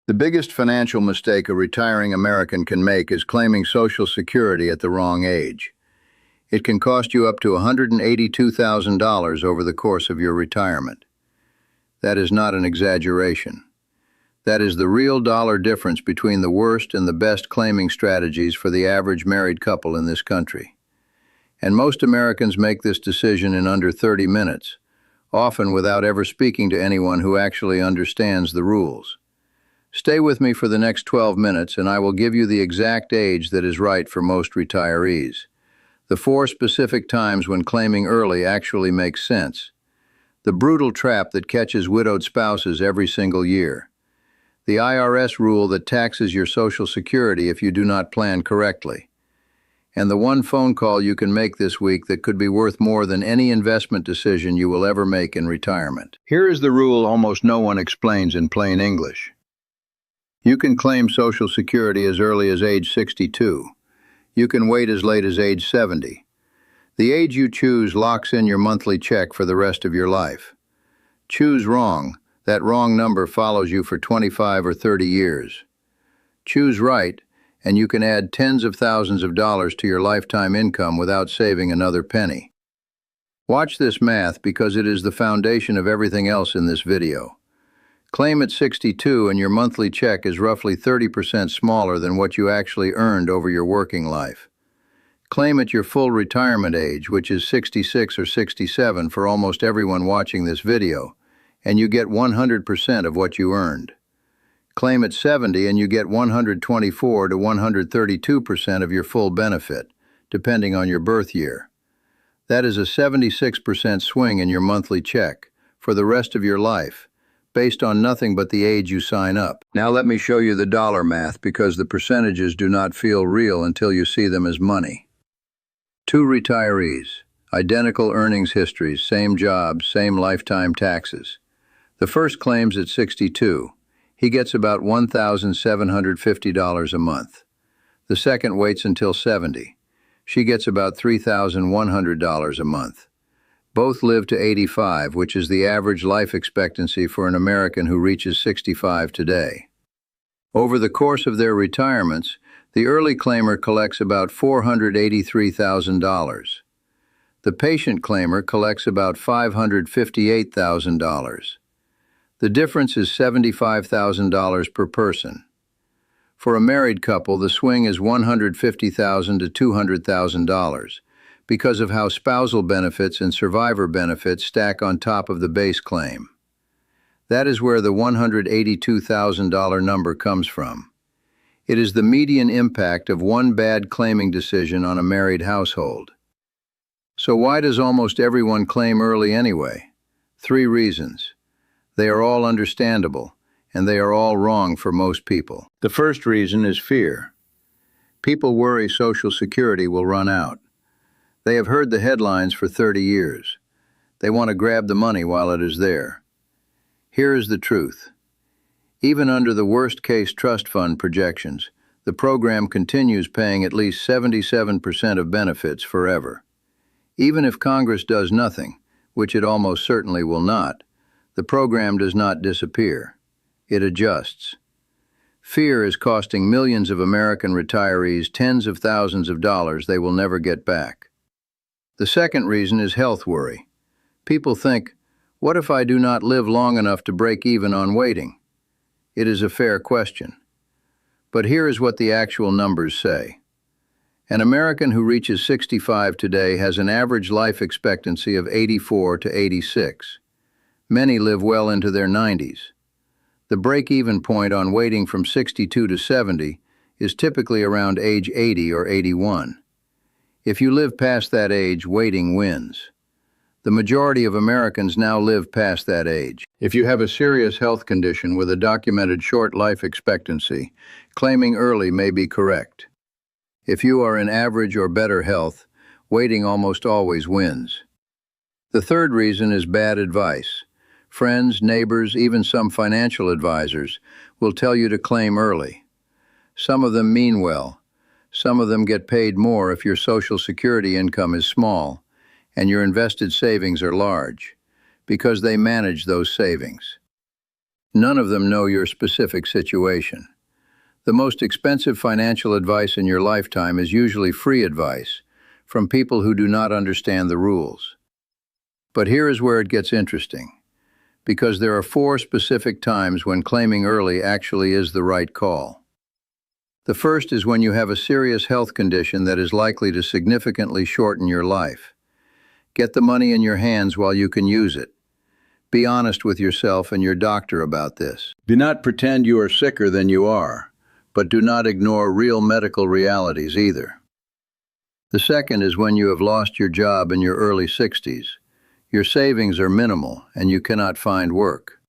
The biggest financial mistake a retiring American can make is claiming Social Security at the wrong age. It can cost you up to $182,000 over the course of your retirement. That is not an exaggeration. That is the real dollar difference between the worst and the best claiming strategies for the average married couple in this country. And most Americans make this decision in under 30 minutes, often without ever speaking to anyone who actually understands the rules. Stay with me for the next 12 minutes and I will give you the exact age that is right for most retirees. The 4 specific times when claiming early actually makes sense. The brutal trap that catches widowed spouses every single year. The IRS rule that taxes your Social Security if you do not plan correctly. And the one phone call you can make this week that could be worth more than any investment decision you will ever make in retirement. Here is the rule almost no one explains in plain English. You can claim Social Security as early as age 62. You can wait as late as age 70. The age you choose locks in your monthly check for the rest of your life. Choose wrong. That wrong number follows you for 25 or 30 years. Choose right, and you can add tens of thousands of dollars to your lifetime income without saving another penny. Watch this math because it is the foundation of everything else in this video. Claim at 62 and your monthly check is roughly 30% smaller than what you actually earned over your working life. Claim at your full retirement age, which is 66 or 67 for almost everyone watching this video, and you get 100% of what you earned. Claim at 70 and you get 124 to 132% of your full benefit, depending on your birth year. That is a 76% swing in your monthly check for the rest of your life, based on nothing but the age you sign up. Now let me show you the dollar math because the percentages do not feel real until you see them as money. 2 retirees, identical earnings histories, same jobs, same lifetime taxes. The first claims at 62. He gets about $1,750 a month. The second waits until 70. She gets about $3,100 a month. Both live to 85, which is the average life expectancy for an American who reaches 65 today. Over the course of their retirements, the early claimer collects about $483,000. The patient claimer collects about $558,000. The difference is $75,000 per person. For a married couple, the swing is $150,000 to $200,000 because of how spousal benefits and survivor benefits stack on top of the base claim. That is where the $182,000 number comes from. It is the median impact of one bad claiming decision on a married household. So why does almost everyone claim early anyway? 3 reasons. They are all understandable, and they are all wrong for most people. The first reason is fear. People worry Social Security will run out. They have heard the headlines for 30 years. They want to grab the money while it is there. Here is the truth. Even under the worst-case trust fund projections, the program continues paying at least 77% of benefits forever. Even if Congress does nothing, which it almost certainly will not, the program does not disappear. It adjusts. Fear is costing millions of American retirees tens of thousands of dollars they will never get back. The second reason is health worry. People think, what if I do not live long enough to break even on waiting? It is a fair question. But here is what the actual numbers say. An American who reaches 65 today has an average life expectancy of 84 to 86. Many live well into their 90s. The break-even point on waiting from 62 to 70 is typically around age 80 or 81. If you live past that age, waiting wins. The majority of Americans now live past that age. If you have a serious health condition with a documented short life expectancy, claiming early may be correct. If you are in average or better health, waiting almost always wins. The third reason is bad advice. Friends, neighbors, even some financial advisors will tell you to claim early. Some of them mean well. Some of them get paid more if your Social Security income is small and your invested savings are large, because they manage those savings. None of them know your specific situation. The most expensive financial advice in your lifetime is usually free advice from people who do not understand the rules. But here is where it gets interesting, because there are 4 specific times when claiming early actually is the right call. The first is when you have a serious health condition that is likely to significantly shorten your life. Get the money in your hands while you can use it. Be honest with yourself and your doctor about this. Do not pretend you are sicker than you are, but do not ignore real medical realities either. The second is when you have lost your job in your early 60s. Your savings are minimal and you cannot find work.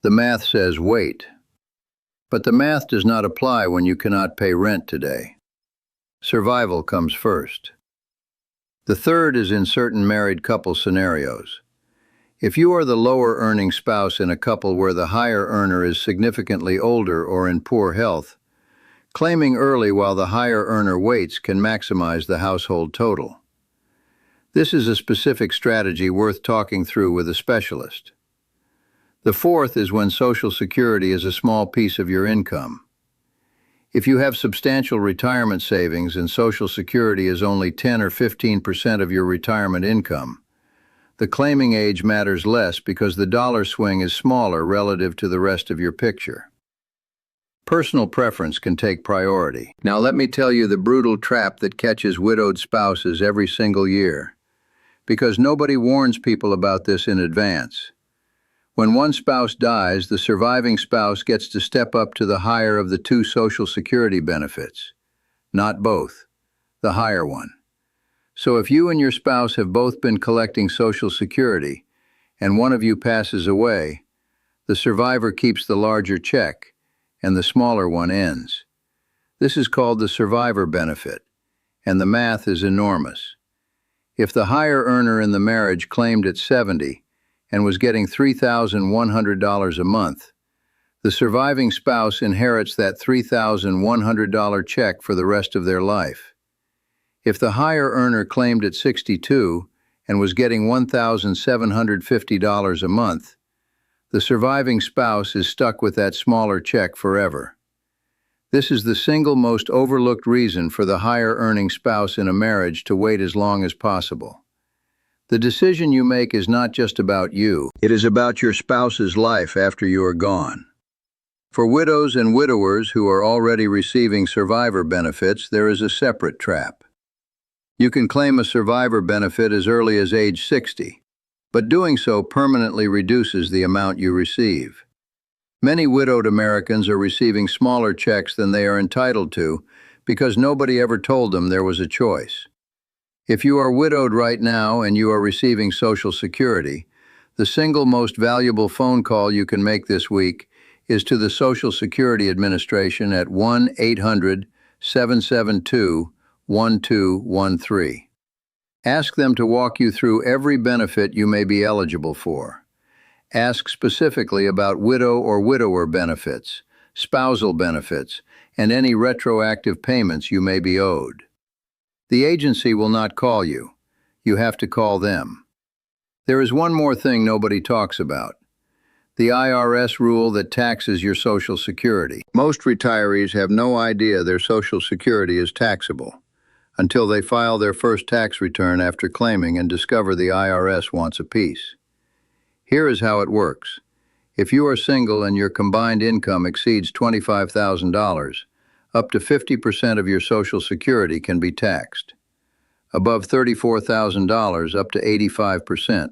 The math says wait. But the math does not apply when you cannot pay rent today. Survival comes first. The third is in certain married couple scenarios. If you are the lower earning spouse in a couple where the higher earner is significantly older or in poor health, claiming early while the higher earner waits can maximize the household total. This is a specific strategy worth talking through with a specialist. The fourth is when Social Security is a small piece of your income. If you have substantial retirement savings and Social Security is only 10 or 15% of your retirement income, the claiming age matters less because the dollar swing is smaller relative to the rest of your picture. Personal preference can take priority. Now let me tell you the brutal trap that catches widowed spouses every single year, because nobody warns people about this in advance. When one spouse dies, the surviving spouse gets to step up to the higher of the 2 Social Security benefits. Not both, the higher one. So if you and your spouse have both been collecting Social Security, and one of you passes away, the survivor keeps the larger check, and the smaller one ends. This is called the survivor benefit, and the math is enormous. If the higher earner in the marriage claimed at 70 and was getting $3,100 a month, the surviving spouse inherits that $3,100 check for the rest of their life. If the higher earner claimed at 62 and was getting $1,750 a month, the surviving spouse is stuck with that smaller check forever. This is the single most overlooked reason for the higher earning spouse in a marriage to wait as long as possible. The decision you make is not just about you, it is about your spouse's life after you are gone. For widows and widowers who are already receiving survivor benefits, there is a separate trap. You can claim a survivor benefit as early as age 60, but doing so permanently reduces the amount you receive. Many widowed Americans are receiving smaller checks than they are entitled to because nobody ever told them there was a choice. If you are widowed right now and you are receiving Social Security, the single most valuable phone call you can make this week is to the Social Security Administration at 1-800-772-1213. Ask them to walk you through every benefit you may be eligible for. Ask specifically about widow or widower benefits, spousal benefits, and any retroactive payments you may be owed. The agency will not call you. You have to call them. There is one more thing nobody talks about: the IRS rule that taxes your Social Security. Most retirees have no idea their Social Security is taxable until they file their first tax return after claiming and discover the IRS wants a piece. Here is how it works. If you are single and your combined income exceeds $25,000, up to 50% of your Social Security can be taxed. Above $34,000, up to 85%.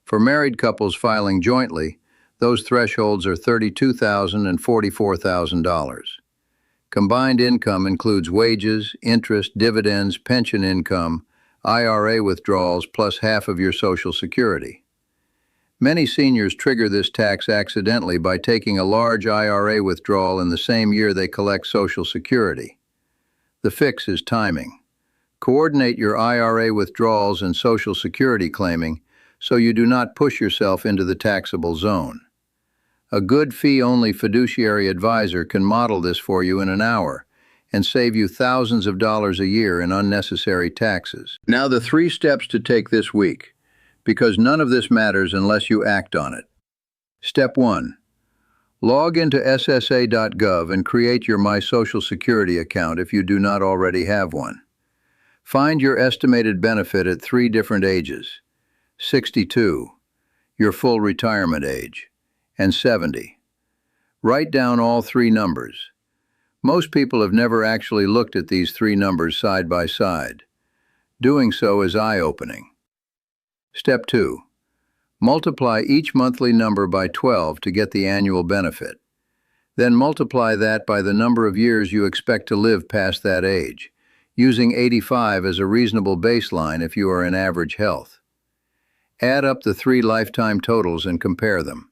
For married couples filing jointly, those thresholds are $32,000 and $44,000. Combined income includes wages, interest, dividends, pension income, IRA withdrawals, plus half of your Social Security. Many seniors trigger this tax accidentally by taking a large IRA withdrawal in the same year they collect Social Security. The fix is timing. Coordinate your IRA withdrawals and Social Security claiming so you do not push yourself into the taxable zone. A good fee-only fiduciary advisor can model this for you in an hour and save you thousands of dollars a year in unnecessary taxes. Now the 3 steps to take this week, because none of this matters unless you act on it. Step 1. Log into SSA.gov and create your My Social Security account if you do not already have one. Find your estimated benefit at 3 different ages: 62, your full retirement age, and 70. Write down all 3 numbers. Most people have never actually looked at these 3 numbers side by side. Doing so is eye-opening. Step 2. Multiply each monthly number by 12 to get the annual benefit. Then multiply that by the number of years you expect to live past that age, using 85 as a reasonable baseline if you are in average health. Add up the 3 lifetime totals and compare them.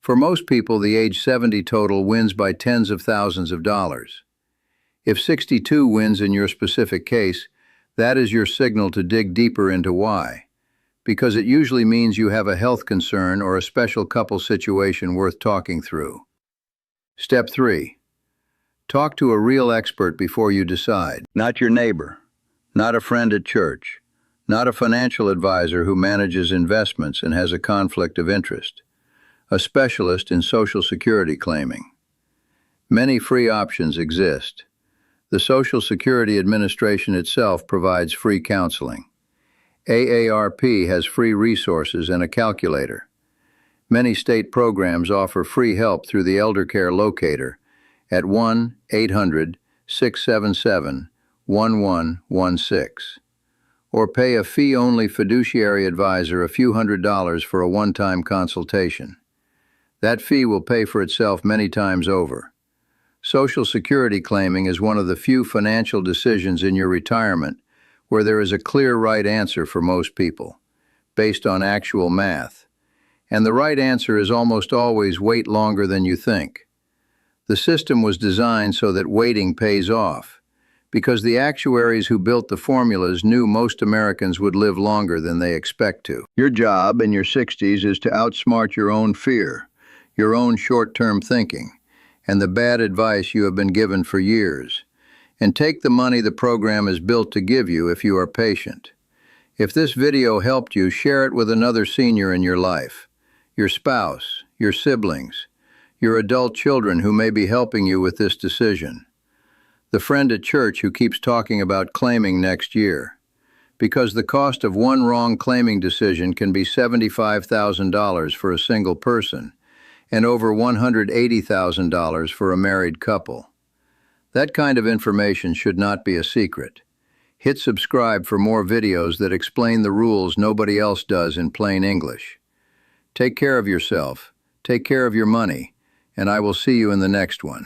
For most people, the age 70 total wins by tens of thousands of dollars. If 62 wins in your specific case, that is your signal to dig deeper into why, because it usually means you have a health concern or a special couple situation worth talking through. Step 3. Talk to a real expert before you decide. Not your neighbor, not a friend at church, not a financial advisor who manages investments and has a conflict of interest. A specialist in Social Security claiming. Many free options exist. The Social Security Administration itself provides free counseling. AARP has free resources and a calculator. Many state programs offer free help through the Elder Care Locator at 1-800-677-1116. Or pay a fee-only fiduciary advisor a few $100s for a one-time consultation. That fee will pay for itself many times over. Social Security claiming is one of the few financial decisions in your retirement where there is a clear right answer for most people, based on actual math. And the right answer is almost always wait longer than you think. The system was designed so that waiting pays off, because the actuaries who built the formulas knew most Americans would live longer than they expect to. Your job in your 60s is to outsmart your own fear, your own short-term thinking, and the bad advice you have been given for years, and take the money the program is built to give you if you are patient. If this video helped you, share it with another senior in your life, your spouse, your siblings, your adult children who may be helping you with this decision, the friend at church who keeps talking about claiming next year, because the cost of one wrong claiming decision can be $75,000 for a single person and over $180,000 for a married couple. That kind of information should not be a secret. Hit subscribe for more videos that explain the rules nobody else does in plain English. Take care of yourself, take care of your money, and I will see you in the next one.